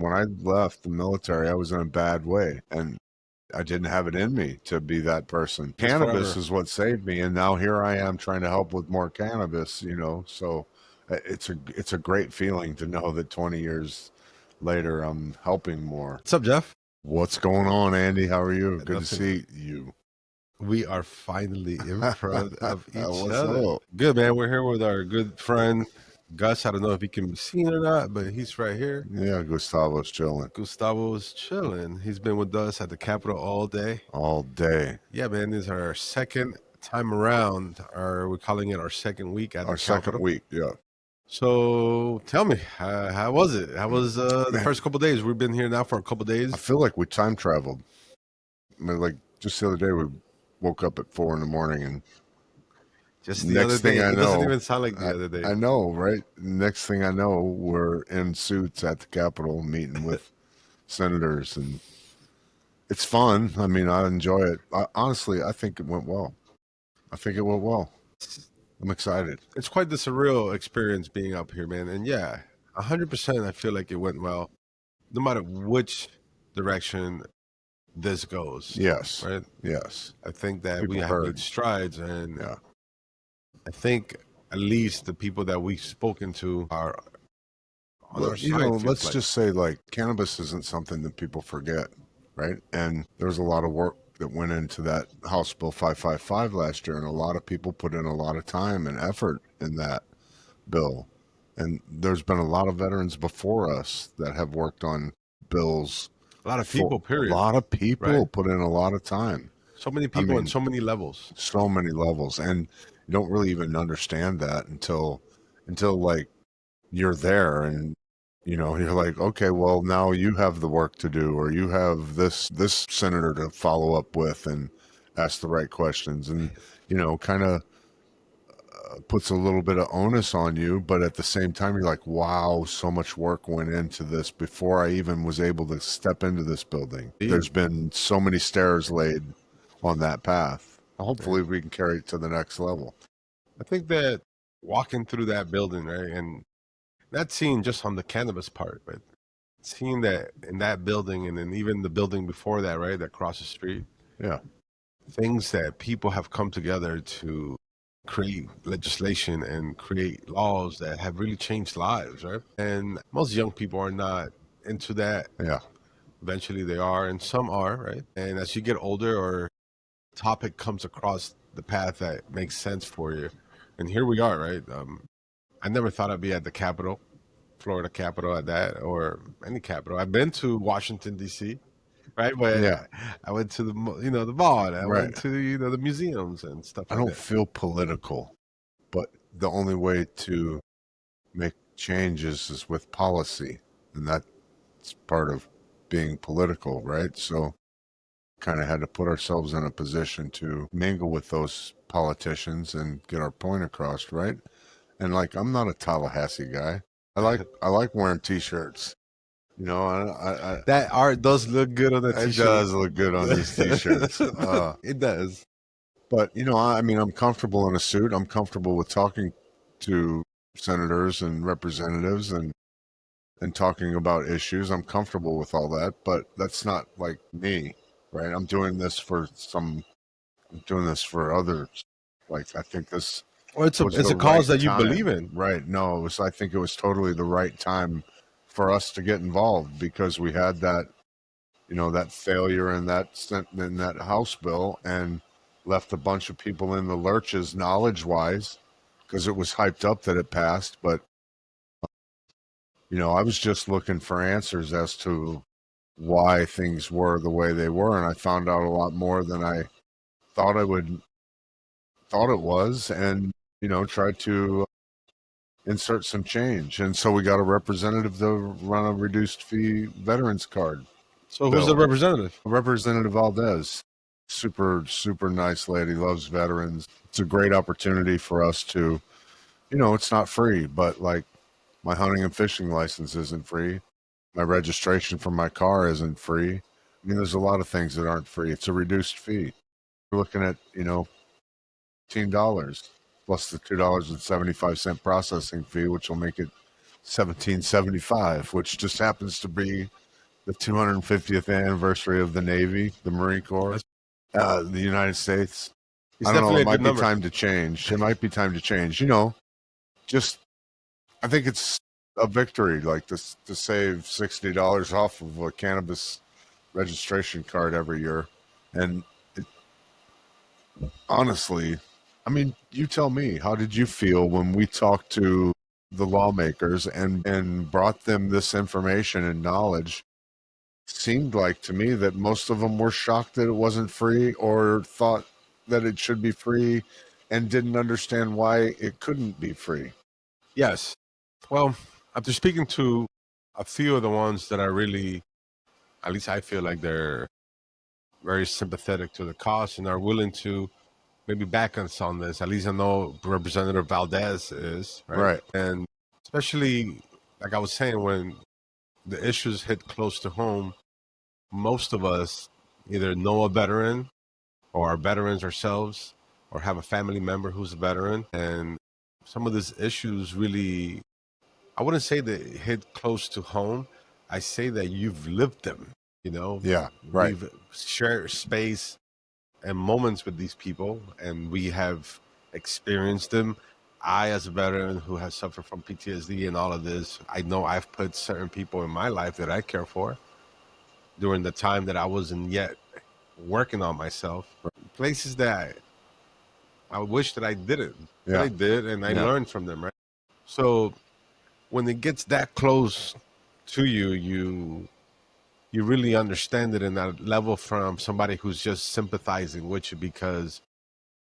When I left the military, I was in a bad way, and I didn't have it in me to be that person. Just Cannabis forever. is what saved me, and now here I am trying to help with more cannabis, So it's a great feeling to know that 20 years later I'm helping more. What's up, Jeff? What's going on, Andy? How are you? Good to Nothing. see you. We are finally in front of each What's other. up? Good, man. We're here with our good friend Gus. I don't know if he can be seen or not, but he's right here. Yeah, Gustavo's chilling Gustavo's chilling. He's been with us at the Capitol all day. all day. Yeah, man. This is our second time around. We're calling it our second week at Our the Capitol. second week, yeah. So tell me, how was it? How was the Man, first couple of days? We've been here now for a couple of days. I feel like we time traveled. I mean, like just the other day, we woke up at 4 a.m. and Just the next other thing day. I It doesn't know, even sound like the other day. I know, right? Next thing I know, we're in suits at the Capitol meeting with senators, and it's fun. I mean, I enjoy it. Honestly, I think it went well. I'm excited. It's quite the surreal experience being up here, man. And yeah, 100%. I feel like it went well, no matter which direction this goes. Yes, Right. yes. I think that we People have heard. made strides, and Yeah. I think at least the people that we've spoken to are on our side. Let's just say like cannabis isn't something that people forget, right? And there's a lot of work that went into that House Bill 555 last year, and a lot of people put in a lot of time and effort in that bill. And there's been a lot of veterans before us that have worked on bills. a lot of people. Period. A lot of people Right? put in a lot of time. So many people mean, on so many levels. So many levels, and you don't really even understand that until like you're there, and you're like, okay, well, now you have the work to do, or you have this senator to follow up with and ask the right questions, and kind of puts a little bit of onus on you, but at the same time you're like, wow, so much work went into this before I even was able to step into this building. There's been so many stairs laid on that path. Hopefully we can carry it to the next level. I think that walking through that building, right, and not seeing just on the cannabis part, but seeing that in that building, and then even the building before that, right, that across the street, Yeah. things that people have come together to create legislation and create laws that have really changed lives, right? And most young people are not into that. Yeah. Eventually they are, and some are, right? And as you get older, or topic comes across the path that makes sense for you, and here we are, right? I never thought I'd be at the Capitol, Florida Capitol, at that, or any Capitol. I've been to Washington D.C., right? But Yeah. I went to the the mall. And I Right. went to the museums and stuff I like don't that. feel political, but the only way to make changes is with policy, and that's part of being political, right? So kind of had to put ourselves in a position to mingle with those politicians and get our point across, right? And like, I'm not a Tallahassee guy. I like wearing t-shirts. That art does look good on the It t-shirt. does look good on these t-shirts. It does. But I mean, I'm comfortable in a suit. I'm comfortable with talking to senators and representatives and talking about issues. I'm comfortable with all that, but that's not like me, right? I'm doing this for others. Like, I think this Well, it's a was it's the a cause right that you time. believe in. Right. No, I think it was totally the right time for us to get involved, because we had that, that failure in that House bill, and left a bunch of people in the lurches knowledge wise, because it was hyped up that it passed. But, I was just looking for answers as to why things were the way they were. And I found out a lot more than I thought it was, and, tried to insert some change. And so we got a representative to run a reduced fee veterans card. So who's the Bill. representative? Representative Valdez, super, super nice lady, loves veterans. It's a great opportunity for us to, it's not free, but like, my hunting and fishing license isn't free. My registration for my car isn't free. I mean, there's a lot of things that aren't free. It's a reduced fee. We're looking at, $15 plus the $2.75 processing fee, which will make it 1775, which just happens to be the 250th anniversary of the Navy, the Marine Corps, That's, the United States. it's I don't know. definitely It a good might be number. time to change. It might be time to change. You know, just I think it's a victory, like to save $60 off of a cannabis registration card every year. And it, honestly, I mean, you tell me, how did you feel when we talked to the lawmakers and brought them this information and knowledge? Seemed like to me that most of them were shocked that it wasn't free or thought that it should be free and didn't understand why it couldn't be free. Yes. Well, after speaking to a few of the ones that are really, at least I feel like they're very sympathetic to the cause and are willing to maybe back us on this. At least I know Representative Valdez is, right? Right. And especially, like I was saying, when the issues hit close to home, most of us either know a veteran or are veterans ourselves or have a family member who's a veteran. And some of these issues really, I wouldn't say they hit close to home. I say that you've lived them. You know, Yeah. Right. we've shared space and moments with these people, and we have experienced them. I, as a veteran who has suffered from PTSD and all of this, I know I've put certain people in my life that I care for during the time that I wasn't yet working on myself. Places that I wish that I didn't, but Yeah. I did, and I Yeah. learned from them, right? So when it gets that close to you, you really understand it in that level from somebody who's just sympathizing with you because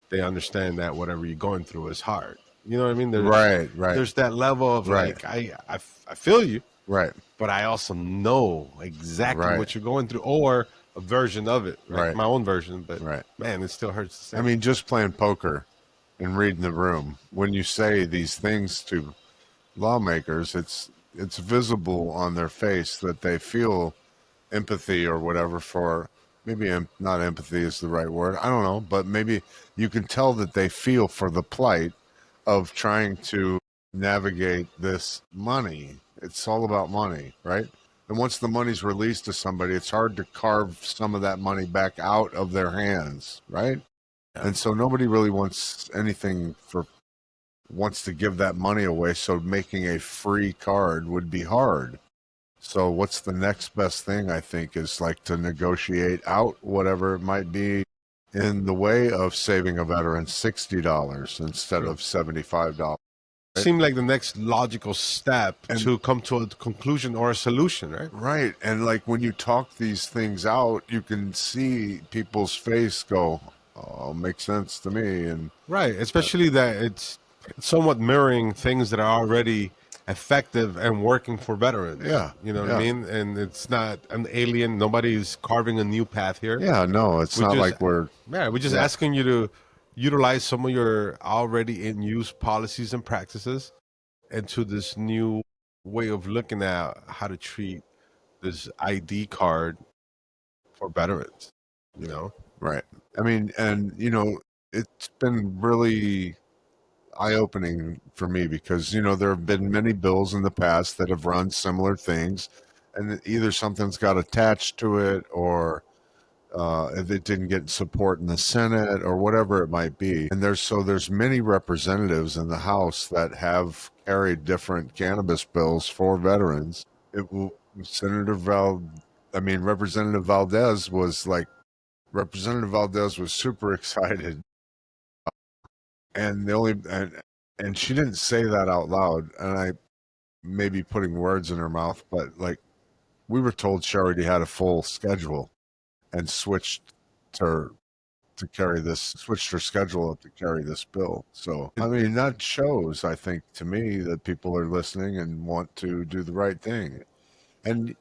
they understand that whatever you're going through is hard. You know what I mean? Right. Right. There's that level of Right. like I feel you, Right. but I also know exactly Right. what you're going through, or a version of it, right? Right. My own version, but Right. man, it still hurts the I same. mean, just playing poker and reading the room. When you say these things to lawmakers, it's visible on their face that they feel empathy or whatever for maybe not empathy is the right word. I don't know, but maybe you can tell that they feel for the plight of trying to navigate this money. It's all about money, right? And once the money's released to somebody, it's hard to carve some of that money back out of their hands, right? Yeah. And so nobody really wants anything for wants to give that money away. So making a free card would be hard. So what's the next best thing? I think is like to negotiate out whatever it might be in the way of saving a veteran $60 instead True. of $75. Right? Seemed like the next logical step And to come to a conclusion or a solution, right? right, and like when you talk these things out, you can see people's face go, "Oh, makes sense to me." And Right, especially that it's somewhat mirroring things that are already effective and working for veterans. yeah, You know what I yeah, mean? And it's not an alien. Nobody's carving a new path here. yeah. No, it's We not just, like we're yeah, we're just yeah, asking you to utilize some of your already in use policies and practices into this new way of looking at how to treat this ID card for veterans. You know? right. I mean, and it's been really eye-opening for me because there have been many bills in the past that have run similar things, and either something's got attached to it, or if it didn't get support in the Senate, or whatever it might be. And there's many representatives in the House that have carried different cannabis bills for veterans. It will Senator Val, I mean Representative Valdez was like Representative Valdez was super excited, and and she didn't say that out loud, and I may be putting words in her mouth, but like we were told she already had a full schedule and her switched her schedule up to carry this bill. So I mean that shows, I think, to me that people are listening and want to do the right thing. And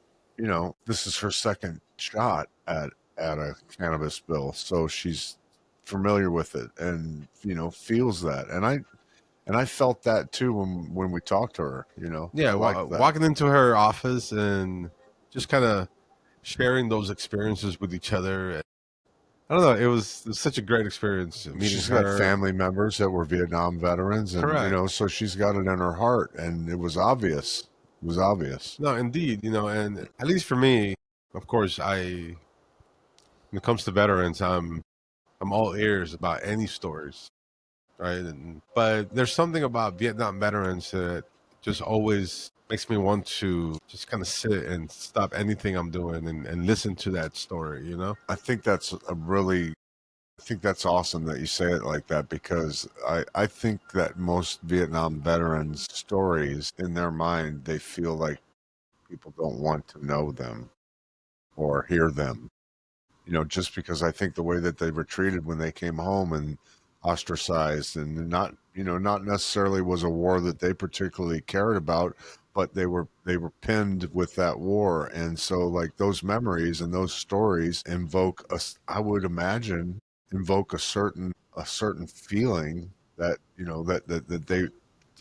this is her second shot at a cannabis bill, so she's familiar with it and feels that. And I felt that too when we talked to her. I Yeah, liked that. walking into her office and just kind of sharing those experiences with each other. I don't know. It was such a great experience meeting She's got her. family members that were Vietnam veterans, and Correct. so she's got it in her heart, and it was obvious. It was obvious. No, indeed. And at least for me, of course, when it comes to veterans, I'm all ears about any stories, right? But there's something about Vietnam veterans that just always makes me want to just kind of sit and stop anything I'm doing and listen to that story. I think that's I think that's awesome that you say it like that, because I think that most Vietnam veterans' stories in their mind, they feel like people don't want to know them or hear them. Just because I think the way that they were treated when they came home and ostracized, and not necessarily was a war that they particularly cared about, but they were pinned with that war. And so like those memories and those stories invoke I would imagine invoke a certain feeling that that they,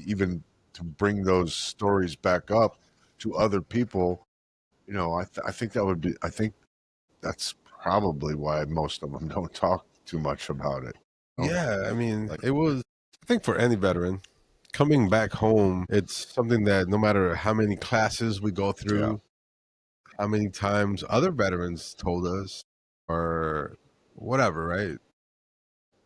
even to bring those stories back up to other people. I think that would be, I think that's probably why most of them don't talk too much about it. Yeah, I mean, Like, it was, I think for any veteran, coming back home, it's something that no matter how many classes we go yeah, through, how many times other veterans told us, or whatever, right?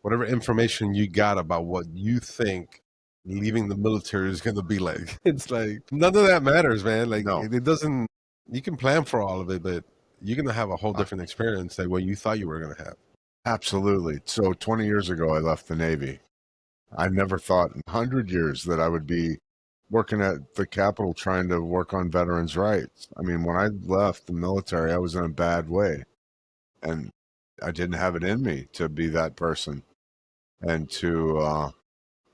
Whatever information you got about what you think leaving the military is going to be like. It's like none of that matters, man. Like no, it doesn't. You can plan for all of it, but you're going to have a whole uh, different experience than what you thought you were going to have. absolutely. So 20 years ago, I left the Navy. I never thought in 100 years that I would be working at the Capitol trying to work on veterans' rights. I mean, when I left the military, I was in a bad way, and I didn't have it in me to be that person, and to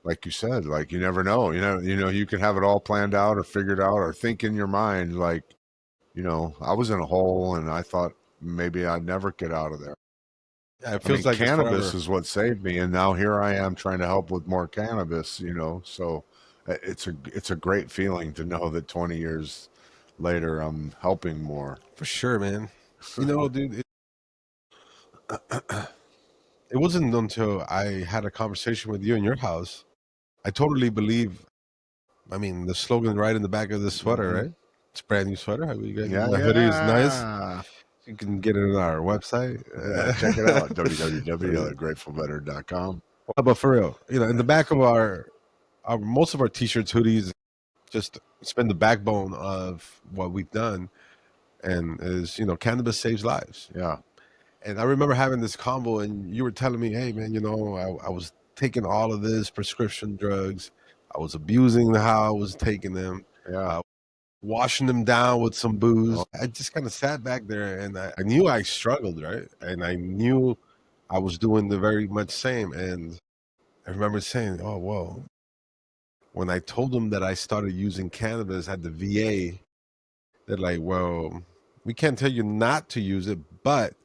like you said, like you never know. You can have it all planned out or figured out or think in your mind like, I was in a hole and I thought maybe I'd never get out of there. Yeah, it I mean, feels like it's cannabis forever. is what saved me, and now here I am trying to help with more cannabis. So it's a great feeling to know that 20 years later I'm helping more. For sure, man. Dude, it wasn't until I had a conversation with you in your house. I totally believe. I mean, the slogan right in the back of this sweater, Hmm. right? It's a brand new sweater. How you guys? Yeah, The hoodie is nice. yeah, You can get it on our website. yeah. Check it out, www.gratefulbetter.com. But for real, in the back of our most of our t-shirts, hoodies, just it's been the backbone of what we've done, and is cannabis saves lives. Yeah, And I remember having this convo, and you were telling me, "Hey, man, I was taking all of this prescription drugs. I was abusing how I was taking them, yeah. uh, washing them down with some booze." Oh, I just kind of sat back there, and I knew I struggled, right? And I knew I was doing the very much same. And I remember saying, "Oh, whoa." When I told them that I started using cannabis at the VA, they're like, "Well, we can't tell you not to use it, but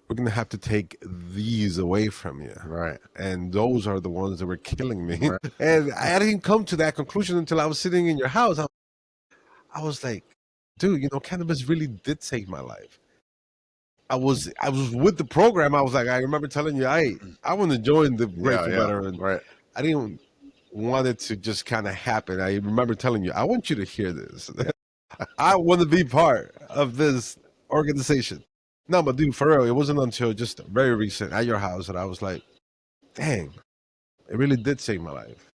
we're going to have to take these away from you." right, And those are the ones that were killing me. right. And I didn't come to that conclusion until I was sitting in your house. I was like, dude, cannabis really did save my life. I was with the program. I was like, I remember telling you, I want to join the Yeah, Grateful yeah, Better, and right. I didn't want it to just kind of happen. I remember telling you, I want you to hear this. I want to be part of this organization. No, but dude, for real, it wasn't until just very recent at your house that I was like, dang, it really did save my life.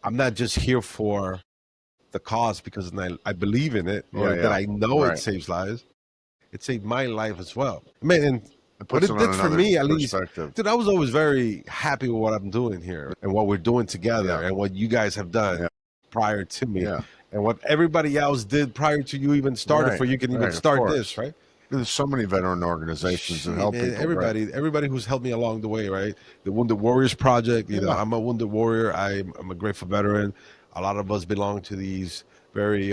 I'm not just here for the cause because I believe in it Yeah, or that yeah, I know it right. saves lives. It saved my life as well. Man, and It what puts it it on did for another me, at least, perspective. dude, I was always very happy with what I'm doing here and what we're doing together Yeah, and what you guys have done yeah, prior to me yeah. and what everybody else did prior to you even started Right, for you can even right. Of start this, course. right? There's so many veteran organizations that Shit, help man, people. Right. everybody who's helped me along the way, right? The Wounded Warriors Project, Yeah. I'm a Wounded Warrior. I'm a grateful veteran. A lot of us belong to these very,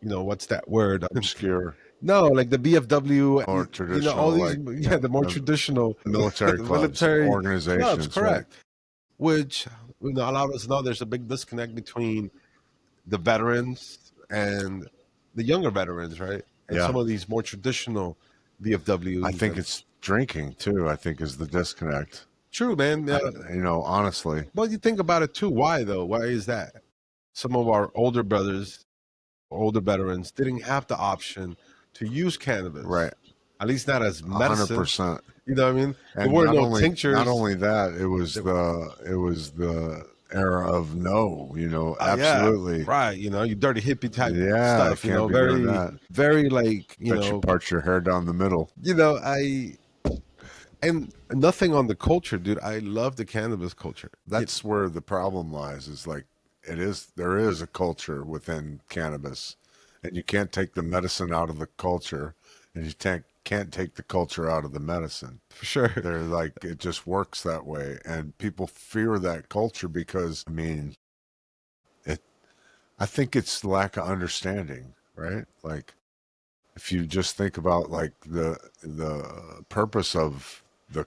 what's that word? Obscure No, like the BFW, or all traditional, these, like, yeah, the more uh, traditional military clubs, military clubs, organizations. Right. correct. Which, a lot of us know there's a big disconnect between the veterans and the younger veterans, right? And Yeah. some of these more traditional I VFWs think and it's Drinking too, I think, is the disconnect. True, man. Honestly, Well, you think about it too. Why though? Why is that? Some of our older brothers, older veterans, didn't have the option to use cannabis, right, at least not as hundred medicine. percent. You know what I mean? There And were no not tinctures. only that, it was There, the era of no, yeah, absolutely. right. You dirty hippie type Yeah, stuff. can't be doing Very, that. very like Bet you part your hair down the middle. I and nothing on the culture, dude. I love the cannabis culture. That's where the problem lies, is like there is a culture within cannabis, and you can't take the medicine out of the culture, and you can't take the culture out of the medicine. For sure. They're like, it just works that way, and people fear that culture because, I mean, it I think it's lack of understanding, right? Like, if you just think about like the purpose of the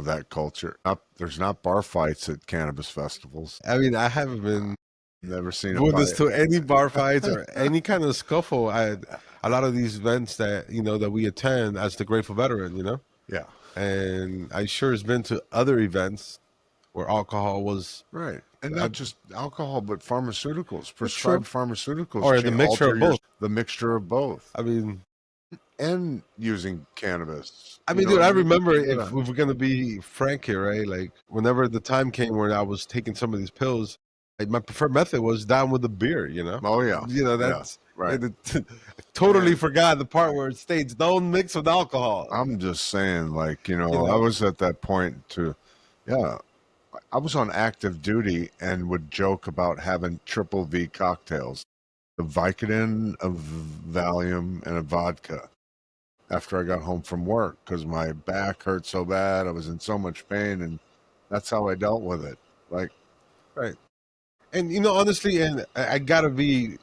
that culture. There's not bar fights at cannabis festivals. I mean, I haven't been Never seen a witness fight. to any bar fights or any kind of scuffle at a lot of these events that that we attend as the Grateful Veteran. Yeah, And I sure has been to other events where alcohol was right. And uh, not just alcohol, but pharmaceuticals. true, Prescribed pharmaceuticals or the mixture alter of both. the mixture of both, I mean, and using cannabis. dude, I And you remember compare if that. we're gonna be frank here, right? Like whenever the time came where I was taking some of these pills, like, my preferred method was down with the beer. Oh yeah, yeah, That's right. totally And forgot the part where it states don't mix with alcohol. I'm just saying, like, You I know, was at that point to, yeah, I was on active duty and would joke about having triple V cocktails, a Vicodin, a Valium, and a vodka after I got home from work because my back hurt so bad. I was in so much pain, and that's how I dealt with it. Like, right? And honestly, and I gotta be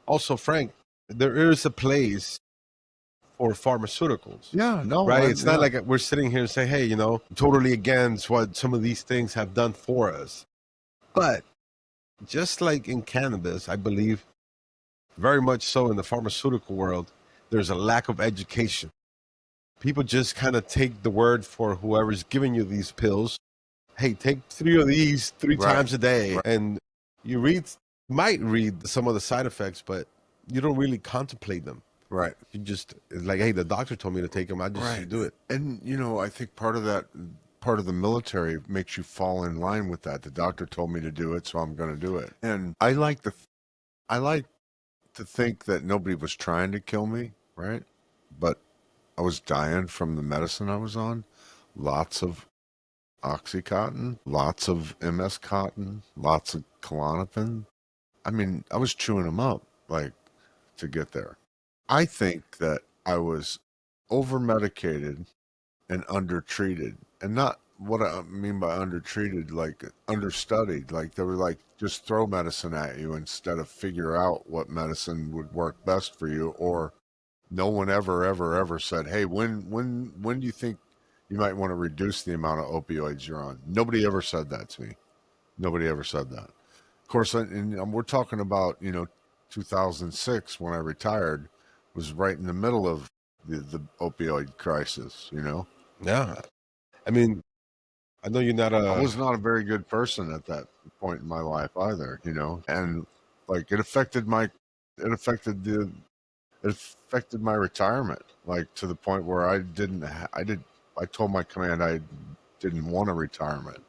also frank, there is a place for pharmaceuticals, yeah, no, right? It's not yeah, like we're sitting here and say, hey, I'm totally against what some of these things have done for us. But just like in cannabis, I believe very much so in the pharmaceutical world, there's a lack of education. People just kind of take the word for whoever's giving you these pills. Hey, take 3 of these three right, times a day. right, And you might read some of the side effects, but you don't really contemplate them. right, You just, it's like, hey, the doctor told me to take them. I just right. do it. And I think part of the military makes you fall in line with that. The doctor told me to do it, so I'm going to do it. And I like to think that nobody was trying to kill me, right? But I was dying from the medicine I was on. Lots of Oxycontin, lots of MS Cotton, lots of Klonopin. I mean, I was chewing them up like to get there. I think that I was over medicated and undertreated, and not what I mean by undertreated, like understudied. Like they were like just throw medicine at you instead of figure out what medicine would work best for you. Or no one ever said, "Hey, when do you think you might want to reduce the amount of opioids you're on?" Nobody ever said that to me. Nobody ever said that. Of course, and we're talking about 2006 when I retired, was right in the middle of the opioid crisis. Yeah. I mean, I know you're not I a, was not a very good person at that point in my life either. And like it affected my retirement, like to the point where I told my command I didn't want a retirement.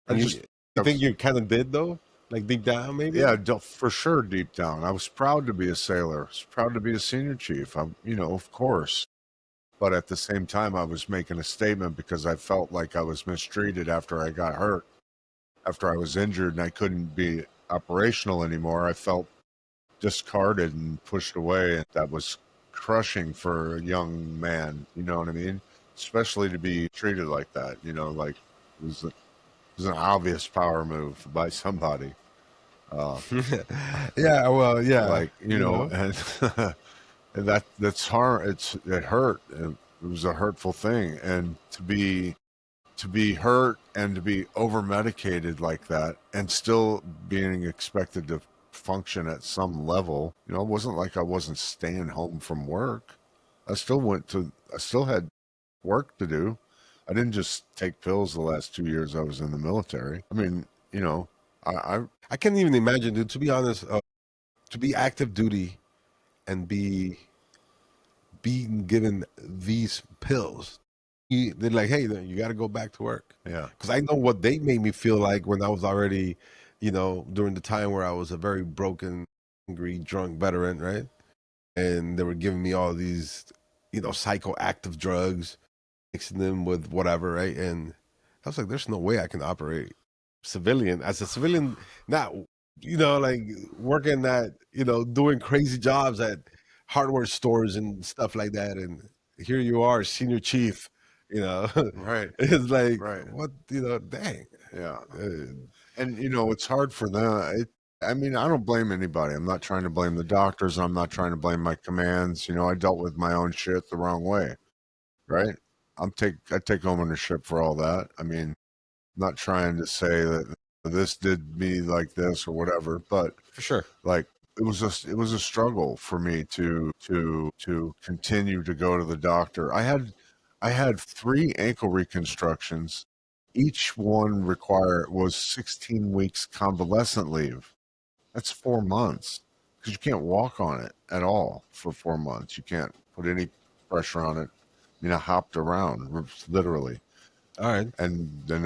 I and just you I think was, you kind of did though? Like deep down, maybe? yeah, for sure. Deep down, I was proud to be a sailor. I was proud to be a senior chief. Of course. But at the same time, I was making a statement because I felt like I was mistreated after I got hurt, after I was injured and I couldn't be operational anymore. I felt discarded and pushed away. And that was crushing for a young man. You know what I mean? Especially to be treated like that. Like it was an obvious power move by somebody. Uh, Yeah, well, yeah, like and and that's hard. It hurt. It was a hurtful thing, and to be hurt and to be over medicated like that and still being expected to function at some level. It wasn't like I wasn't staying home from work. I still had work to do. I didn't just take pills the last 2 years I was in the military. I mean, you know, I I can't even imagine, dude. To be honest, to be active duty and be being given these pills, they're like, hey, you got to go back to work. yeah, Because I know what they made me feel like when I was already, during the time where I was a very broken, angry, drunk veteran, right? And they were giving me all these, psychoactive drugs, mixing them with whatever, right? And I was like, there's no way I can operate civilian as a civilian, not, like working at, doing crazy jobs at hardware stores and stuff like that. And here you are, senior chief, you know, right, it's like, right, what, dang. yeah. Uh, And it's hard for them. I mean, I don't blame anybody. I'm not trying to blame the doctors. I'm not trying to blame my commands. I dealt with my own shit the wrong way, right? I take ownership for all that. I mean, I'm not trying to say that this did me like this or whatever, but for sure. like it was a struggle for me to continue to go to the doctor. I had 3 ankle reconstructions. Each one was 16 weeks convalescent leave. That's 4 months because you can't walk on it at all for 4 months. You can't put any pressure on it. I hopped around literally, All right. and then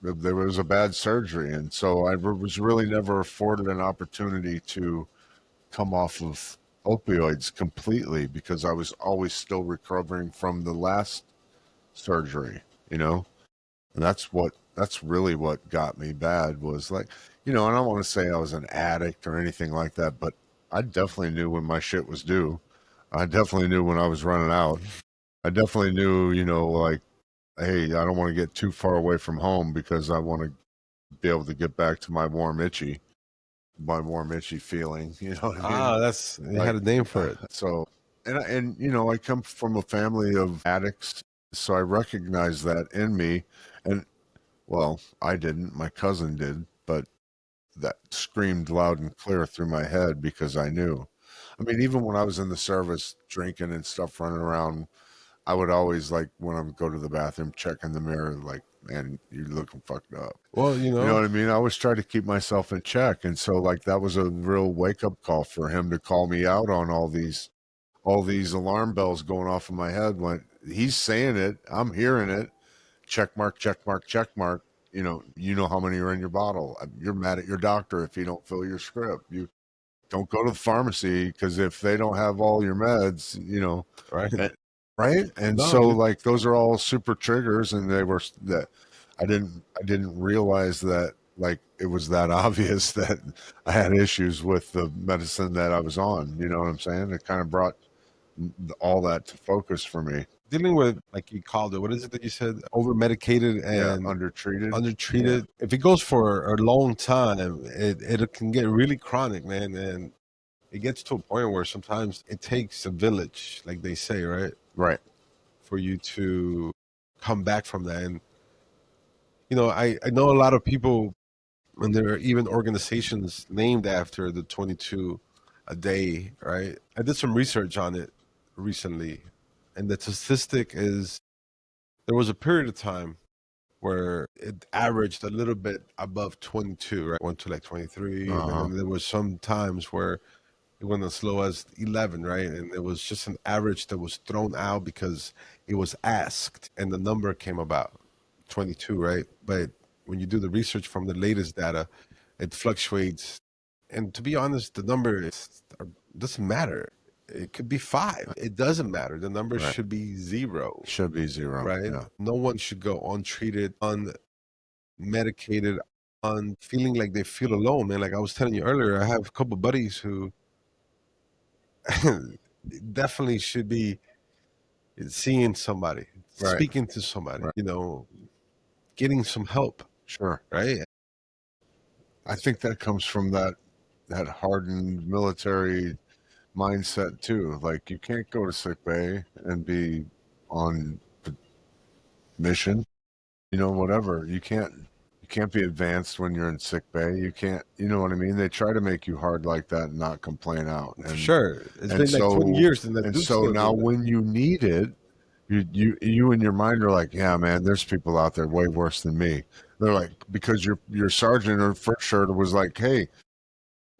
there was a bad surgery, and so I was really never afforded an opportunity to come off of opioids completely because I was always still recovering from the last surgery, you know? And that's really what got me bad was like, and I don't want to say I was an addict or anything like that, but I definitely knew when my shit was due. I definitely knew when I was running out. I definitely knew, like, hey, I don't want to get too far away from home because I want to be able to get back to my warm itchy feeling. You know what I mean? You had Like, a name for it. so, and I come from a family of addicts, so I recognize that in me. And well, I didn't, my cousin did, but that screamed loud and clear through my head because I knew. I mean, even when I was in the service drinking and stuff running around, I would always like when I would go to the bathroom, check in the mirror, like, man, you're looking fucked up. Well, You know what I mean? I always try to keep myself in check. And so like that was a real wake up call for him to call me out on all these alarm bells going off in my head when he's saying it, I'm hearing it. Check mark, check mark, check mark. You know how many are in your bottle. You're mad at your doctor if you don't fill your script. You don't go to the pharmacy because if they don't have all your meds, right. eh, right? And No, so like those are all super triggers, and they were that I didn't realize that like it was that obvious that I had issues with the medicine that I was on. You know what I'm saying? It kind of brought all that to focus for me. dealing with, like you called it, what is it that you said? Over medicated Yeah, and undertreated. Yeah, undertreated. If it goes for a long time, it can get really chronic, man. And it gets to a point where sometimes it takes a village, like they say, right? right. For you to come back from that. And, I know a lot of people, and there are even organizations named after the 22 a day, right? I did some research on it recently. And the statistic is there was a period of time where it averaged a little bit above 22, right? Went to like 23. And Uh-huh. then there was some times where it went as low as 11, right? And it was just an average that was thrown out because it was asked and the number came about 22, right? But when you do the research from the latest data, it fluctuates. And to be honest, the number doesn't matter. It could be 5. It doesn't matter. The number Right. should be 0, Should be 0. right? Yeah. No one should go untreated, unmedicated, on feeling like they feel alone, man. Like I was telling you earlier, I have a couple buddies who definitely should be seeing somebody, Right. speaking to somebody, Right. getting some help, Sure. right? I think that comes from that hardened military mindset too. Like you can't go to sick bay and be on mission, whatever. You can't be advanced when you're in sick bay. You can't, you know what I mean? They try to make you hard like that and not complain out. For And sure. It's and been like 20 so years and that and dude's so still now doing it. when you need it, you in your mind are like, yeah, man, there's people out there way worse than me. They're like, because your sergeant or first shirt was like, hey,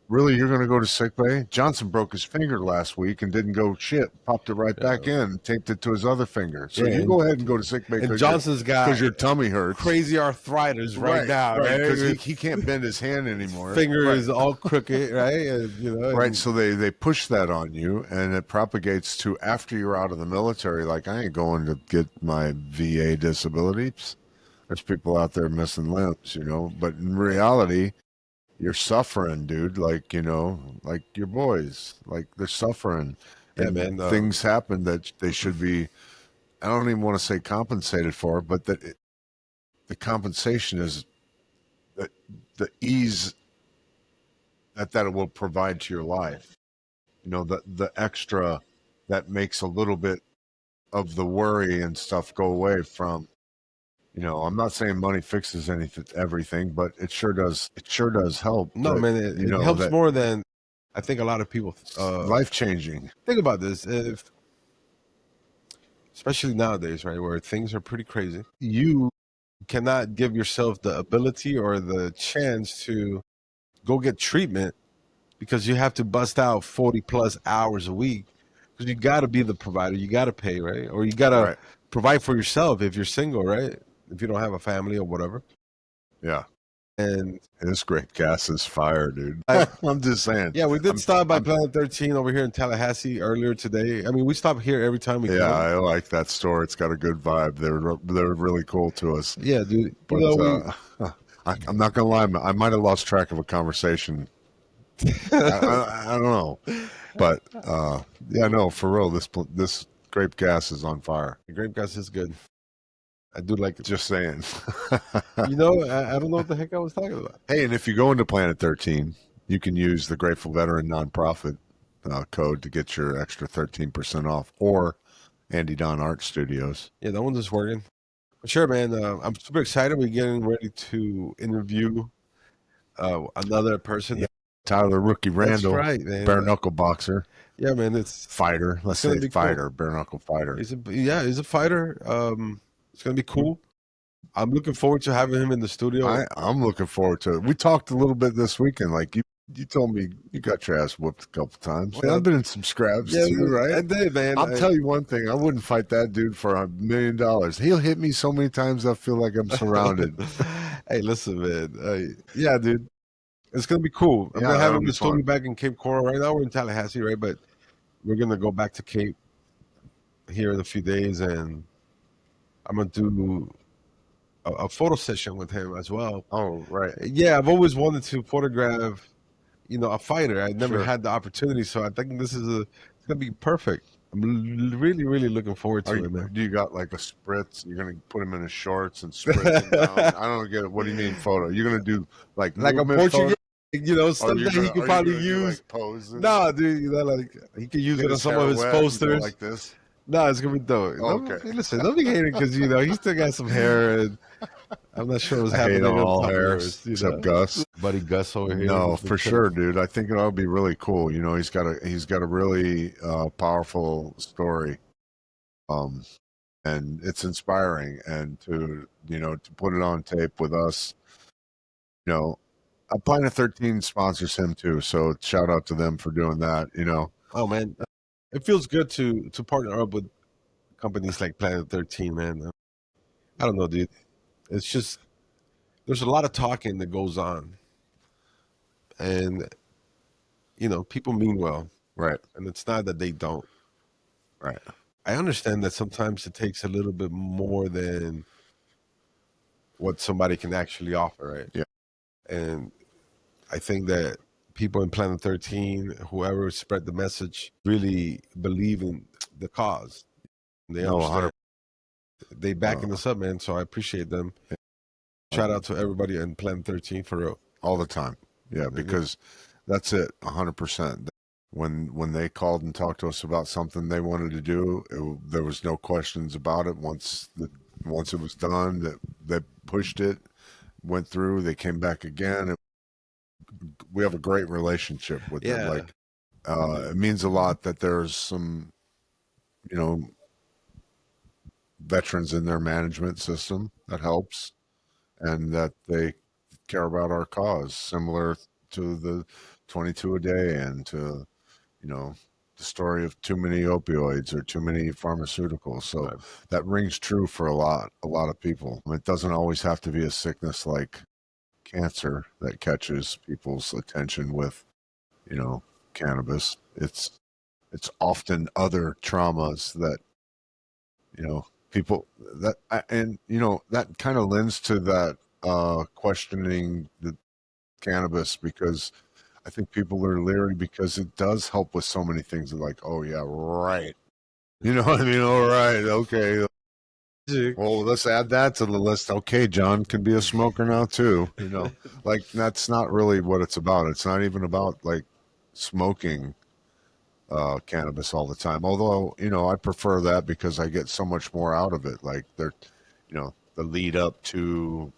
really, you're going to go to sick bay? Johnson broke his finger last week and didn't go shit. Popped it right back in, taped it to his other finger. So Yeah, you go ahead and go to sick bay and because Johnson's got your tummy hurts. crazy arthritis right now, right? Because he can't bend his hand anymore. Finger is all crooked, right? And, you know, right. So they push that on you, and it propagates to after you're out of the military. Like, I ain't going to get my VA disability. There's people out there missing limbs, you know. But in reality, you're suffering, dude. Like, you know, like your boys, like they're suffering, yeah, and man. things happen that they should be. I don't even want to say compensated for, but the compensation is the ease that it will provide to your life. You know, the extra that makes a little bit of the worry and stuff go away from. You know, I'm not saying money fixes anything, everything, but it sure does. It sure does help. No, man, it helps more than I think a lot of people. Life changing. Think about this, especially nowadays, right, where things are pretty crazy. You cannot give yourself the ability or the chance to go get treatment because you have to bust out 40 plus hours a week because you got to be the provider. You got to pay, right? Or you got to provide for yourself if you're single, right? If you don't have a family or whatever. Yeah. And this great gas is fire, dude. I'm just saying. Yeah, we did stop by Planet 13 over here in Tallahassee earlier today. I mean, we stop here every time we come. Yeah, I like that store. It's got a good vibe. They're really cool to us. Yeah, dude. But I'm not gonna lie, I might have lost track of a conversation. I don't know, but yeah, no, for real. This grape gas is on fire. The grape gas is good. I do like it. Just saying. You know, I don't know what the heck I was talking about. Hey, and if you go into Planet 13, you can use the Grateful Veteran nonprofit code to get your extra 13% off, or Andy Don Art Studios. Yeah, that one's just working. Sure, man. I'm super excited. We're getting ready to interview another person. Yeah. Tyler Rookie Randall. That's right, man. Bare knuckle boxer. Yeah, man. It's fighter. Let's say fighter. Cool. Bare knuckle fighter. He's a fighter. It's gonna be cool. I'm looking forward to having him in the studio. I'm looking forward to it. We talked a little bit this weekend. Like you told me you got your ass whooped a couple times. Well, I've been in some scraps too, right? I did, man. I'll tell you one thing. I wouldn't fight that dude for $1 million. He'll hit me so many times I feel like I'm surrounded. Hey, listen, man. Yeah, dude. It's going to be cool. I'm going to have him in the studio back in Cape Coral. Right now we're in Tallahassee, right? But we're going to go back to Cape here in a few days, and I'm going to do a photo session with him as well. Oh, right. Yeah, I've always wanted to photograph, you know, a fighter. I never had the opportunity, so I think this is it's gonna be perfect. I'm really, really looking forward to it, man. Do you got like a spritz? You're gonna put him in his shorts and spritz him down? I don't get it. What do you mean photo? You're gonna do like a Portuguese, you know, stuff that he could probably use. Like poses? No, dude, you know, like he could use it on some of his posters. Like this. No, it's gonna be dope. Okay. Listen, don't be hating because you know he still got some hair, and I'm not sure what's happening. All hair except Gus, buddy Gus over here. No, for sure, dude. I think it'll be really cool. You know, he's got a really powerful story, and it's inspiring. And to put it on tape with us, you know, Planet 13 sponsors him too. So shout out to them for doing that. You know. Oh man. It feels good to partner up with companies like Planet 13, man. I don't know, dude. It's just there's a lot of talking that goes on, and you know people mean well, right? And it's not that they don't, right? I understand that sometimes it takes a little bit more than what somebody can actually offer, right? Yeah, and I think that people in Planet 13, whoever spread the message, really believe in the cause. They understand. They backing us up, man. So I appreciate them. Shout out to everybody in Planet 13 for real. All the time. Yeah, because that's it, 100%. When they called and talked to us about something they wanted to do, there was no questions about it. Once it was done, they pushed it, went through, they came back again. We have a great relationship with them. Like, it means a lot that there's some, you know, veterans in their management system that helps, and that they care about our cause, similar to the 22 a day and to, you know, the story of too many opioids or too many pharmaceuticals. So Right. that rings true for a lot of people. It doesn't always have to be a sickness like cancer that catches people's attention with, you know, cannabis. It's often other traumas that, you know, people that and you know that kind of lends to that questioning the cannabis, because I think people are leery because it does help with so many things. They're like, oh yeah, right. You know what I mean? All right, okay. Well, let's add that to the list. Okay, John can be a smoker now too. You know, like that's not really what it's about. It's not even about like smoking cannabis all the time. Although, you know, I prefer that because I get so much more out of it. Like they're, you know, the lead up to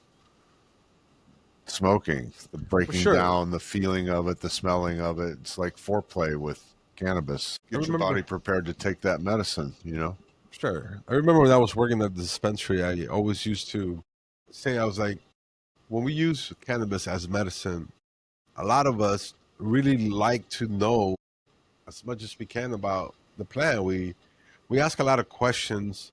smoking, the For breaking sure. down, the feeling of it, the smelling of it. It's like foreplay with cannabis. I Get your remember. body prepared to take that medicine, you know? Sure. I remember when I was working at the dispensary, I always used to say, I was like, when we use cannabis as medicine, a lot of us really like to know as much as we can about the plant. We ask a lot of questions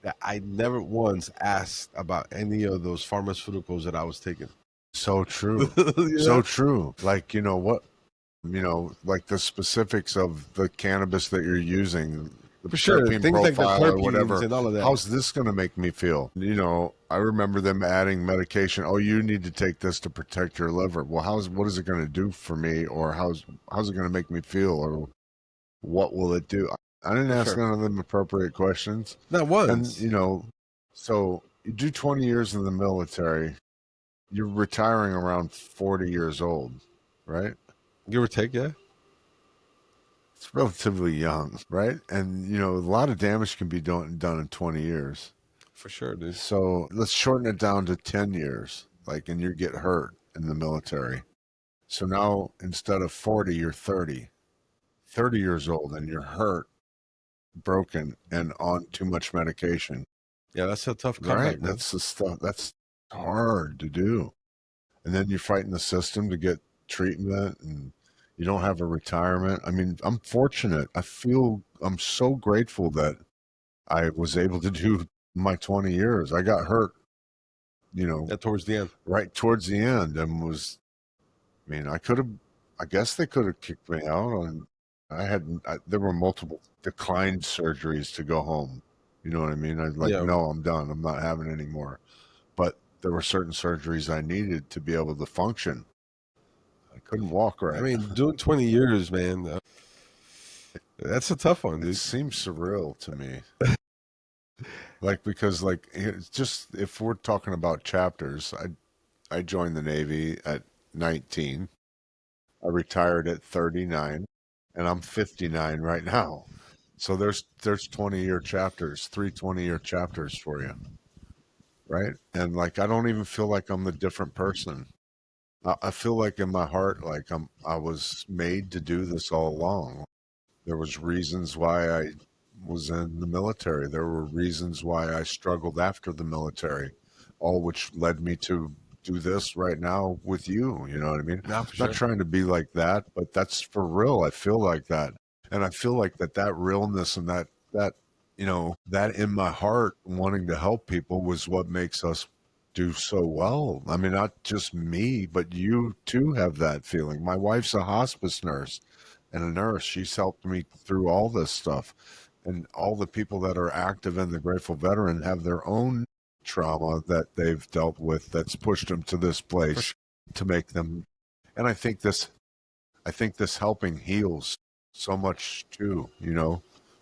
that I never once asked about any of those pharmaceuticals that I was taking. So true. You So know? true. Like, you know, what, you know, like the specifics of the cannabis that you're using, the For sure. terpene Things like the profile or terpenes whatever. and all of that. How's this going to make me feel? You know, I remember them adding medication. Oh, you need to take this to protect your liver. Well, what is it going to do for me, or how's it going to make me feel, or what will it do? I didn't For ask sure. none of them appropriate questions. Not And, once. you know, so you do 20 years in the military, you're retiring around 40 years old, right? Give or take, yeah. It's relatively young, right? And, you know, a lot of damage can be done in 20 years. For sure, dude. So let's shorten it down to 10 years, like, and you get hurt in the military. So now instead of 40, you're 30 years old, and you're hurt, broken, and on too much medication. Yeah, that's a tough Right. comeback, man. That's the stuff that's hard to do. And then you're fighting the system to get treatment, and you don't have a retirement. I mean, I'm fortunate. I'm so grateful that I was able to do my 20 years. I got hurt, you know, Yeah, towards the end. right towards the end, and I mean, I guess they could have kicked me out. And there were multiple declined surgeries to go home. You know what I mean? I was like, Yeah. no, I'm done. I'm not having any more. But there were certain surgeries I needed to be able to function. I couldn't walk I right. mean, doing 20 years, man, that's a tough one, It dude. seems surreal to me. Like, because like it's just, if we're talking about chapters, I joined the Navy at 19. I retired at 39, and I'm 59 right now. So there's 20-year chapters, 20-year chapters for you, right? And like I don't even feel like I'm a different person. I feel like in my heart, like I was made to do this all along. There was reasons why I was in the military. There were reasons why I struggled after the military, all which led me to do this right now with you. You know what I mean? Nah, for I'm not sure. trying to be like that, but that's for real. I feel like that. And I feel like that realness and that, you know, that in my heart wanting to help people was what makes us do so well. I mean, not just me, but you too have that feeling. My wife's a hospice nurse and a nurse. She's helped me through all this stuff. And all the people that are active in the Grateful Veteran have their own trauma that they've dealt with that's pushed them to this For place sure. to make them. And I think this helping heals so much too, you know,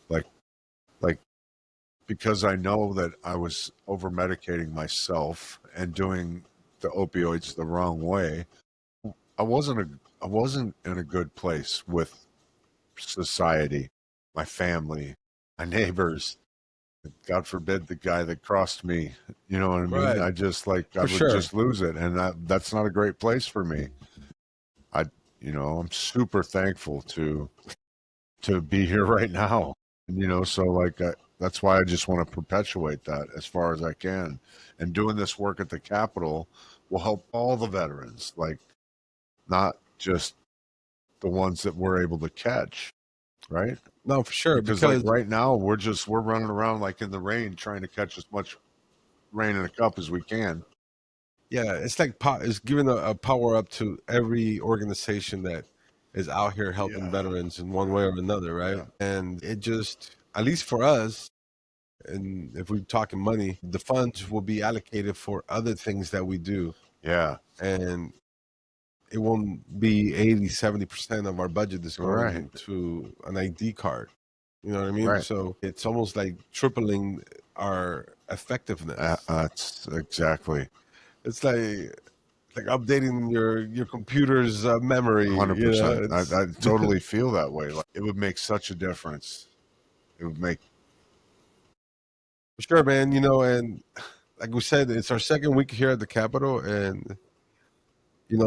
like, like, because I know that I was over medicating myself and doing the opioids the wrong way. I wasn't in a good place with society, my family, my neighbors. God forbid the guy that crossed me. You know what I mean? Right. I just like I For would sure. just lose it, and that's not a great place for me. I, you know, I'm super thankful to be here right now. You know, so like That's why I just want to perpetuate that as far as I can. And doing this work at the Capitol will help all the veterans, like not just the ones that we're able to catch, right? No, for sure. Because like Because right now we're running around like in the rain trying to catch as much rain in a cup as we can. yeah, it's like it's giving a power up to every organization that is out here helping Yeah, veterans in one way or another, right? yeah, And it just, at least for us, and if we're talking money, the funds will be allocated for other things that we do, yeah. and it won't be 80, 70% of our budget is Right, going to an ID card. You know what I mean? right. So it's almost like tripling our effectiveness. That's exactly It's like updating your computer's memory. You know, 100%. it's I totally feel that way. Like it would make such a difference. It would make sure, man. You know, and like we said, it's our second week here at the Capitol, and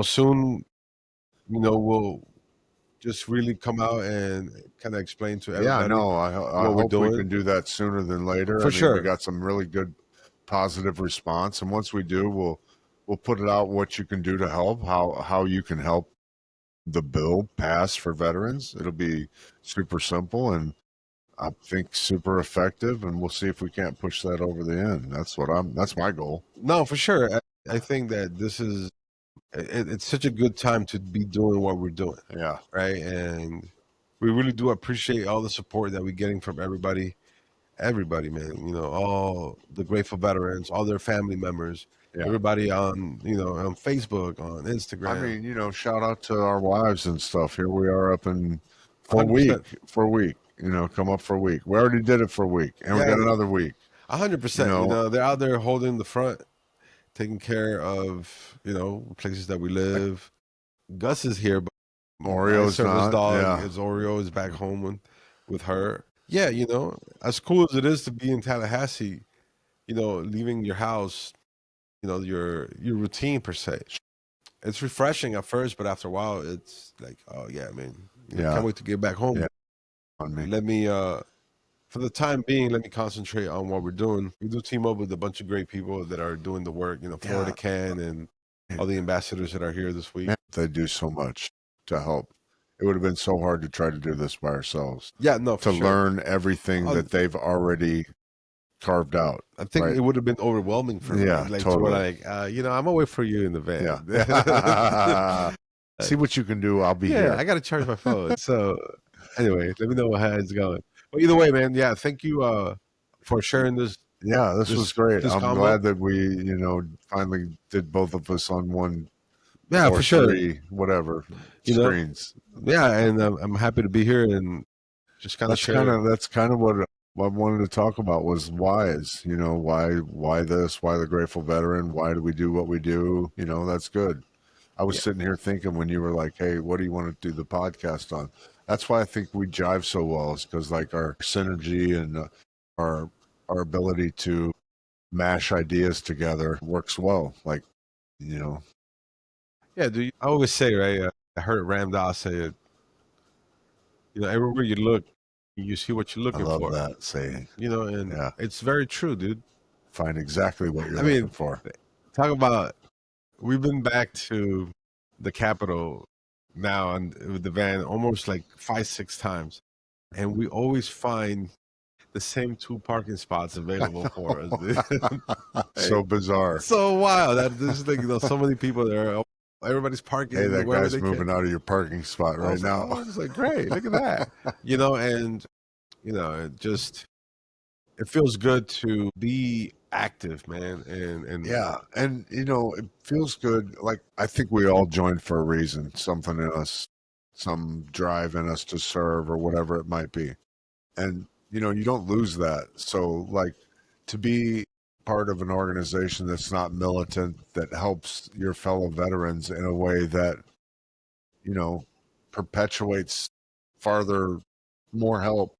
soon, we'll just really come out and kind of explain to yeah, everybody no, I what we're hope we doing. can do that sooner than later. For I mean, we sure. got some really good positive response, and once we do, we'll put it out what you can do to help, how you can help the bill pass for veterans. It'll be super simple and I think super effective, and we'll see if we can't push that over the end. That's my goal. No, for sure. I think that this is it's such a good time to be doing what we're doing, Yeah, right? And we really do appreciate all the support that we're getting from everybody, man. All the grateful veterans, all their family members, yeah. everybody on Facebook, on I Instagram. mean, shout out to our wives and stuff. Here we are up in for a week, 100%. for a week. Come up for a week. We already did it for a week, and we Yeah, got another week. You 100%. know, They're out there holding the front, taking care of places that we live. Gus is here, but my Oreo's service not. dog Yeah, is Oreo is back home with her. Yeah, as cool as it is to be in Tallahassee, leaving your house, your routine per se. It's refreshing at first, but after a while, it's like, oh yeah, man, yeah, can't wait to get back home. yeah. On me. Let me, for the time being, let me concentrate on what we're doing. We do team up with a bunch of great people that are doing the work. Florida Yeah, Can and all the ambassadors that are here this week. man, they do so much to help. It would have been so hard to try to do this by ourselves. Yeah, no, for To sure. learn everything Uh, that they've already carved out. I think Right. it would have been overwhelming for me. Yeah, Like to where totally. I'm gonna wait for you in the Yeah. van. See what you can do. I'll be Yeah, here. I got to charge my phone. So anyway, let me know how it's going. But either way, man, yeah, thank you for sharing Yeah, this was this great. this I'm combo. glad that we, finally did both of us on one Yeah, or for sure. three, whatever You know, screens. yeah, and I'm happy to be here and just kind of share. That's kind of what I wanted to talk about was whys. Why this? Why the Grateful Veteran? Why do we do what we do? That's good. I was Yeah, sitting here thinking when you were like, "Hey, what do you want to do the podcast on?" That's why I think we jive so well, is because like our synergy and our our ability to mash ideas together works well. Like, you know, yeah. I always say, right? I heard Ram Dass say it. Everywhere you look, you see what you're I looking love for. that saying. And Yeah, it's very true, dude. find exactly what you're I looking mean, for. talk about we've been back to the Capitol now and with the van almost like 5, 6 times, and we always find the same two parking spots available for us. Dude. So Hey, bizarre. it's so wild that there's like so many people there. Everybody's Hey, parking that wherever guy's they can. moving out of your parking spot I right was like, now. oh, it's like great, look at that. And it just it feels good to be active, man. And Yeah, and it feels good. Like I think we all joined for a reason, something in us, some drive in us to serve or whatever it might be. And you don't lose that. So like to be part of an organization that's not militant, that helps your fellow veterans in a way that, you know, perpetuates farther more help,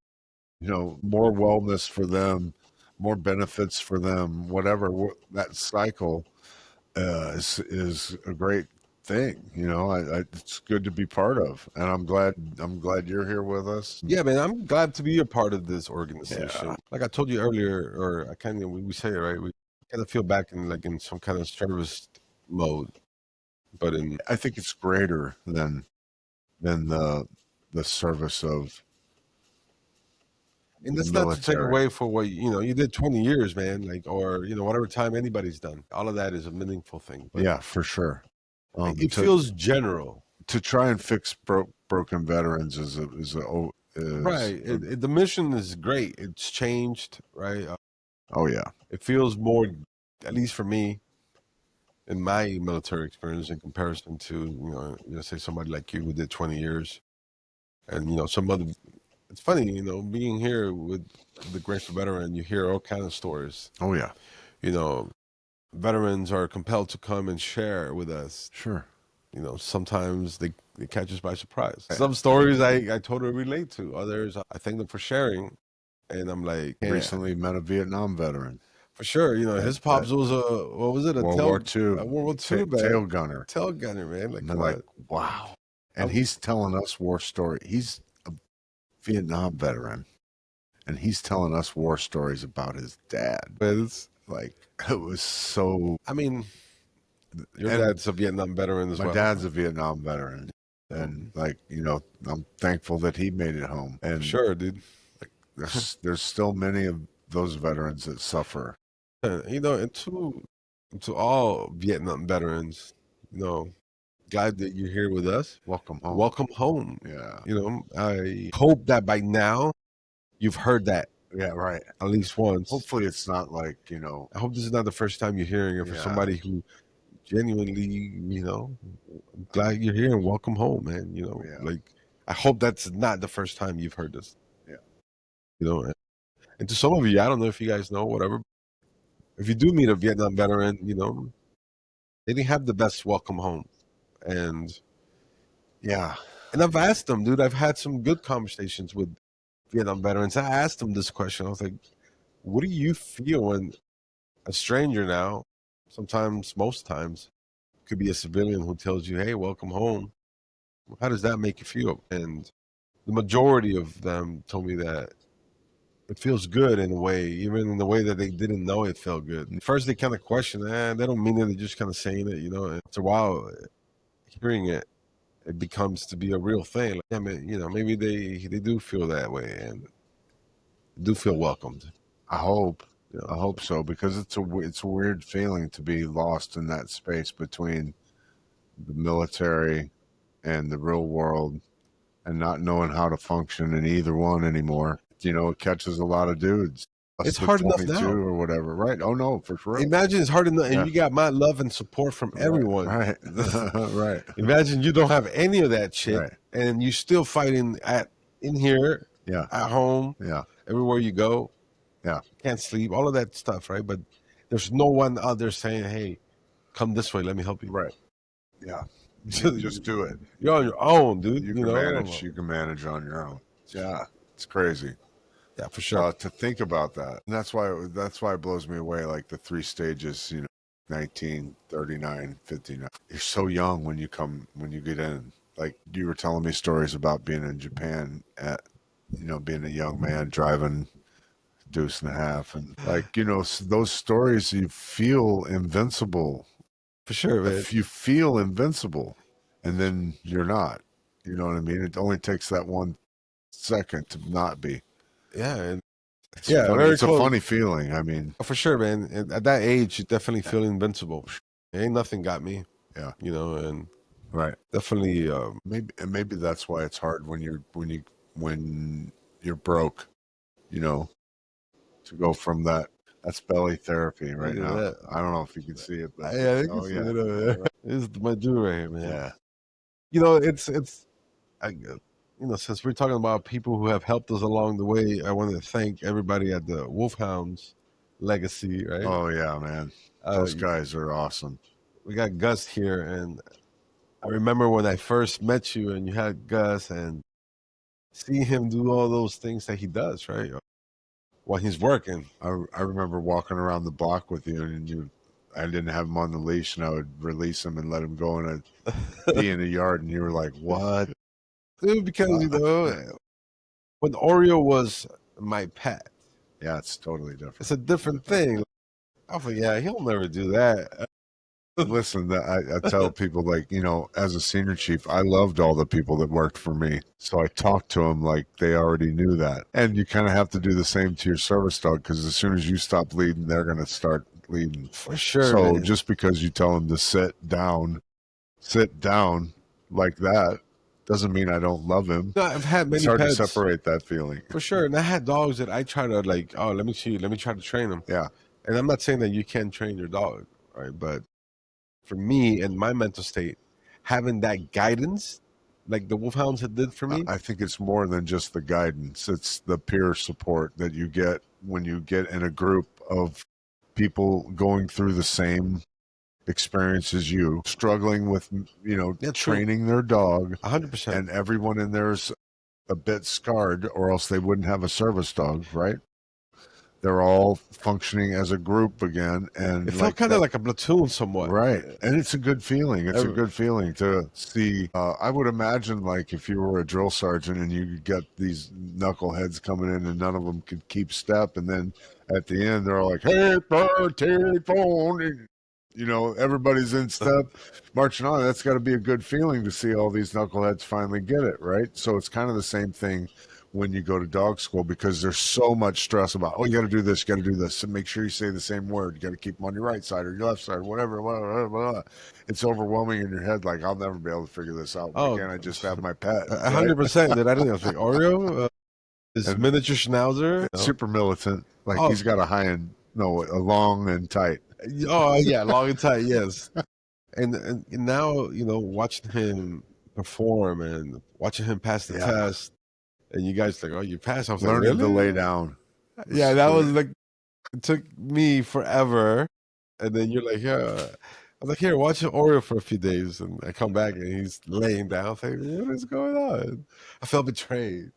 more wellness for them, more benefits for them, whatever that cycle is a great thing. It's good to be part of, and I'm glad you're here with us. Yeah, man, I'm glad to be a part of this Yeah, organization. Like I told you earlier, or I kind of we say it right. We kind of feel back in like in some kind of service mode, but in I think it's greater than the service of and the that's not to take military. away for what you did 20 years, man. Like or whatever time anybody's done. All of that is a meaningful thing, but Yeah, for sure. it To feels general. try and fix broken veterans is Right. The mission is great. It's changed, right? oh yeah. It feels more, at least for me, in my military experience, in comparison to say somebody like you who did 20 years, and some other. It's funny, being here with the Grateful Veteran, you hear all kind of stories. Oh yeah. You know, veterans are compelled to come and share with us. Sure. Sometimes they catch us by surprise. Some stories I totally relate to. Others I thank them for sharing. And I'm like, yeah, Recently met a Vietnam veteran. for sure. His pops That was what was it? World War II A World War II tail man, gunner. tail gunner, man. Like And they're like, what? wow. And I'm, he's telling us war story. He's a Vietnam veteran, and he's telling us war stories about his dad. it's, Like it was so. I mean, your And dad's a Vietnam veteran as my well. dad's a Vietnam veteran, and I'm thankful that he made it home. For And sure, dude. there's still many of those veterans that suffer. And to all Vietnam veterans, glad that you're here with us. Welcome home. Welcome home. Yeah. I hope that by now you've heard that Yeah. Right. at least once. Hopefully, it's not like I hope this is not the first time you're hearing it for Yeah. somebody who genuinely, glad you're here and welcome home, man. Yeah. Like I hope that's not the first time you've heard this. Yeah. And to some of you, I don't know if you guys know, whatever. If you do meet a Vietnam veteran, they didn't have the best welcome home. And Yeah. I've asked them, dude, I've had some good conversations with Vietnam veterans. I asked them this question. I was like, what do you feel when a stranger now, sometimes, most times, could be a civilian who tells you, hey, welcome home? How does that make you feel? And the majority of them told me that it feels good in a way, even in the way that they didn't know it felt good. And first, they kind of question, they don't mean it. They're just kind of saying it, And after a while, hearing it, it becomes to be a real thing. Like, yeah, man, maybe they do feel that way and do feel welcomed. I hope. I So. hope so, because it's a weird feeling to be lost in that space between the military and the real world, and not knowing how to function in either one anymore. It catches a lot of dudes. Plus It's the hard enough 22 now. or whatever, right? Oh no, for sure. Imagine it's hard enough, and Yeah. you got my love and support from everyone. Right. Right. Imagine you don't have any of that shit, Right. and you're still fighting in here, Yeah. at home, Yeah. everywhere you go. Yeah. Can't sleep, all of that stuff, right? But there's no one out there saying, "Hey, come this way, let me help you." Right. Yeah. Just do it. You're on your own, dude. You can manage. You can manage on your own. Yeah. It's crazy. Yeah, for sure. To think about that. And that's why it blows me away. Like the 3 stages, 19, 39, 59. You're so young when you get in. Like you were telling me stories about being in Japan being a young man driving deuce and a half, and like, those stories, you feel invincible. For sure, man. If you feel invincible and then you're not, you know what I mean? It only takes that 1 second to not be. Yeah, and It's yeah, funny. very It's a close. funny feeling. I mean, For sure, man. And at that age, you definitely feel invincible. Ain't nothing got me. Yeah. And right. definitely. Maybe that's why it's hard when you're broke, to go from that. That's belly therapy right Look at now. that. I don't know if you can see it, but Yeah, I think oh it's, yeah, this is my dude right here, man. yeah. Since we're talking about people who have helped us along the way, I want to thank everybody at the Wolfhounds Legacy, right? Oh yeah, man. Those guys are awesome. We got Gus here, and I remember when I first met you, and you had Gus, and see him do all those things that he does, right? While he's working. I remember walking around the block with you, and I didn't have him on the leash, and I would release him and let him go and be in the yard, and you were like, "What?" Dude, because when Oreo was my pet, Yeah, it's totally different. it's a different thing. I was like, yeah, he'll never do that. Listen, I tell people, like, as a senior chief, I loved all the people that worked for me. So I talked to them like they already knew that. And you kind of have to do the same to your service dog, because as soon as you stop leading, they're going to start leading. For sure, So man. just because you tell them to sit down like that doesn't mean I don't love him. No, I've had It's many hard to pets. separate that feeling. For sure. And I had dogs that I try to like, oh, let me try to train them. Yeah. And I'm not saying that you can't train your dog, right? But for me and my mental state, having that guidance, like the Wolfhounds had did for me. I think it's more than just the guidance. It's the peer support that you get when you get in a group of people going through the same experience as you, struggling with, training their dog, 100%. and everyone in there's a bit scarred, or else they wouldn't have a service dog, right? They're all functioning as a group again, and It felt kind of like a platoon somewhat. right. And it's a good feeling. It's a good feeling to see. I would imagine, like, if you were a drill sergeant and you get these knuckleheads coming in and none of them could keep step, and then at the end they're all like, "Hey, telephone," everybody's in step, marching on. That's got to be a good feeling to see all these knuckleheads finally get it, right? So it's kind of the same thing when you go to dog school, because there's so much stress about, oh, you got to do this, you got to do this, and make sure you say the same word. You got to keep them on your right side or your left side, whatever. It's overwhelming in your head. Like, I'll never be able to figure this out. Why can't I just have my pet? 100%. That I didn't know. It's like Oreo, this miniature schnauzer, super militant. Like, he's got a long and tight. Oh yeah, long and tight. Yes. And now watching him perform and watching him pass the test, and you guys like, oh, you passed. I was learning like, to lay down. Yeah, that was like, it took me forever, and then you're like, yeah. I was like, here, watch Oreo for a few days, and I come back and he's laying down. I was like, what is going on? I felt betrayed.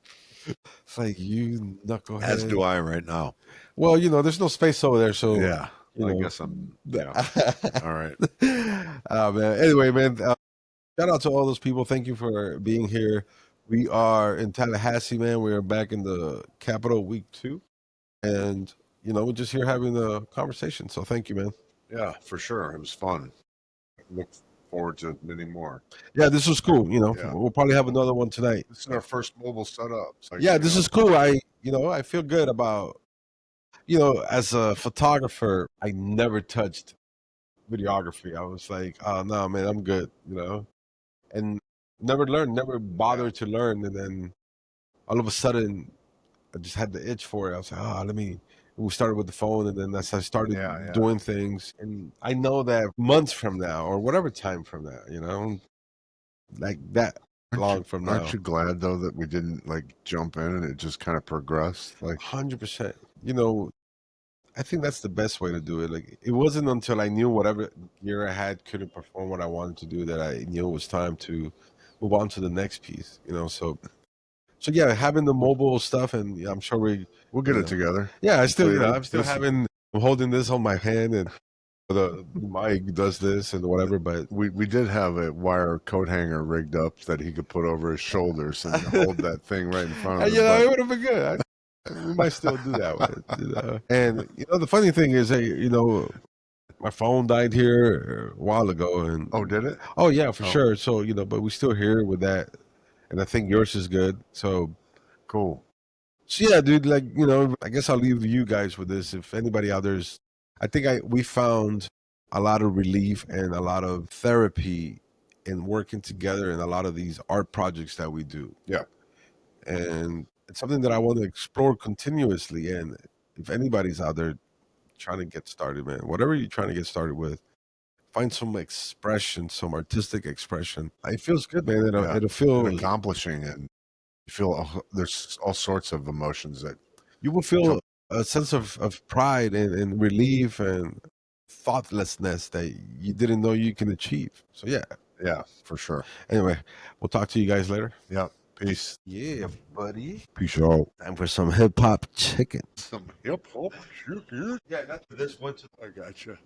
It's like, you knucklehead. As do I right now. Well, there's no space over there, so yeah. I guess I'm. Yeah. All right. Oh man. Anyway, man. Shout out to all those people. Thank you for being here. We are in Tallahassee, man. We are back in the capital week 2, and we're just here having a conversation. So thank you, man. Yeah, for sure. It was fun. Look forward to many more. Yeah, this was cool. We'll probably have another one tonight. This is our first mobile setup. So, yeah, this is cool. I feel good about. As a photographer, I never touched videography. I was like, oh no, man, I'm good. And never bothered to learn. And then all of a sudden, I just had the itch for it. I was like, oh, we started with the phone, and then as I started doing things, and I know that months from now, or whatever time from now, like that long from now. Aren't you glad though that we didn't like jump in and it just kind of progressed? Like 100%. I think that's the best way to do it. Like, it wasn't until I knew whatever gear I had couldn't perform what I wanted to do that I knew it was time to move on to the next piece. So yeah, having the mobile stuff, and I'm sure we'll get it together. Yeah, I'm holding this on my hand, and the mic does this and whatever. But we did have a wire coat hanger rigged up that he could put over his shoulders and hold that thing right in front of him. It would have been good. We might still do that. And the funny thing is, my phone died here a while ago, and did it? Oh yeah, for sure. So but we're still here with that, and I think yours is good. So cool. So yeah, dude. Like I guess I'll leave you guys with this. If anybody out there's, I think we found a lot of relief and a lot of therapy in working together in a lot of these art projects that we do. Yeah, and it's something that I want to explore continuously. And if anybody's out there trying to get started, man, whatever you're trying to get started with, find some expression, some artistic expression. It feels good, man. It'll feel accomplishing, and you feel there's all sorts of emotions that you will feel a sense of pride and relief and thoughtlessness that you didn't know you can achieve. So yeah, for sure. Anyway, we'll talk to you guys later. Yeah. Peace. Yeah, buddy. Peace out. Time for some hip hop chicken. Some hip hop chicken? Yeah, that's this one. I gotcha.